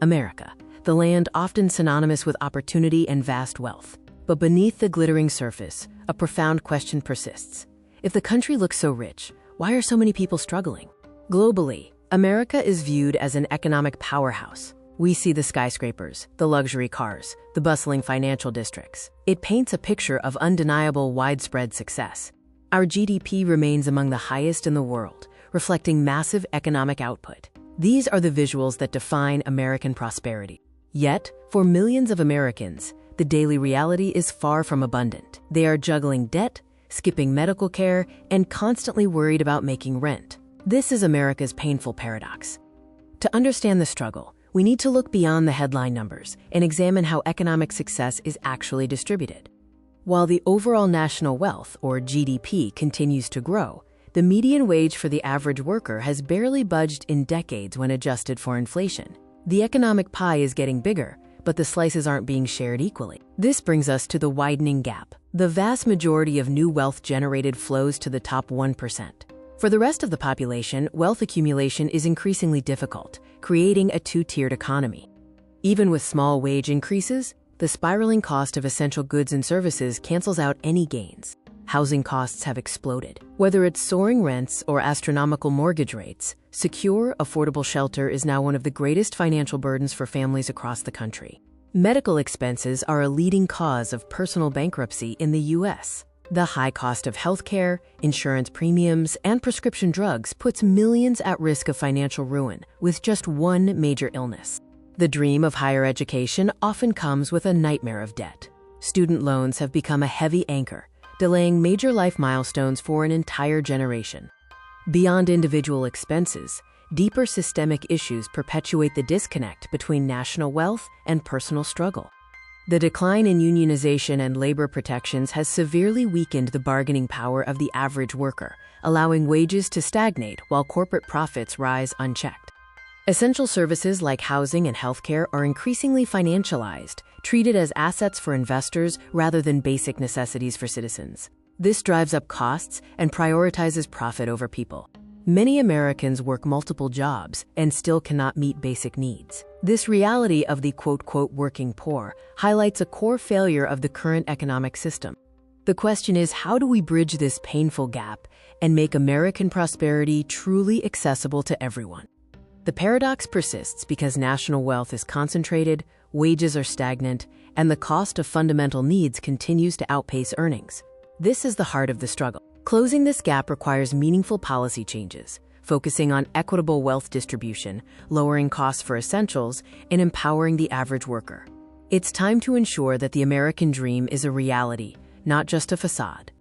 America, the land often synonymous with opportunity and vast wealth. But beneath the glittering surface, a profound question persists. If the country looks so rich, why are so many people struggling? Globally, America is viewed as an economic powerhouse. We see the skyscrapers, the luxury cars, the bustling financial districts. It paints a picture of undeniable widespread success. Our GDP remains among the highest in the world, reflecting massive economic output. These are the visuals that define American prosperity. Yet, for millions of Americans, the daily reality is far from abundant. They are juggling debt, skipping medical care, and constantly worried about making rent. This is America's painful paradox. To understand the struggle, we need to look beyond the headline numbers and examine how economic success is actually distributed. While the overall national wealth, or GDP, continues to grow, the median wage for the average worker has barely budged in decades when adjusted for inflation. The economic pie is getting bigger, but the slices aren't being shared equally. This brings us to the widening gap. The vast majority of new wealth generated flows to the top 1%. For the rest of the population, wealth accumulation is increasingly difficult, creating a two-tiered economy. Even with small wage increases, the spiraling cost of essential goods and services cancels out any gains. Housing costs have exploded. Whether it's soaring rents or astronomical mortgage rates, secure, affordable shelter is now one of the greatest financial burdens for families across the country. Medical expenses are a leading cause of personal bankruptcy in the U.S. The high cost of healthcare, insurance premiums, and prescription drugs puts millions at risk of financial ruin with just one major illness. The dream of higher education often comes with a nightmare of debt. Student loans have become a heavy anchor, delaying major life milestones for an entire generation. Beyond individual expenses, deeper systemic issues perpetuate the disconnect between national wealth and personal struggle. The decline in unionization and labor protections has severely weakened the bargaining power of the average worker, allowing wages to stagnate while corporate profits rise unchecked. Essential services like housing and healthcare are increasingly financialized, treated as assets for investors rather than basic necessities for citizens. This drives up costs and prioritizes profit over people. Many Americans work multiple jobs and still cannot meet basic needs. This reality of the quote-unquote working poor highlights a core failure of the current economic system. The question is, how do we bridge this painful gap and make American prosperity truly accessible to everyone? The paradox persists because national wealth is concentrated, wages are stagnant, and the cost of fundamental needs continues to outpace earnings. This is the heart of the struggle. Closing this gap requires meaningful policy changes, focusing on equitable wealth distribution, lowering costs for essentials, and empowering the average worker. It's time to ensure that the American dream is a reality, not just a facade.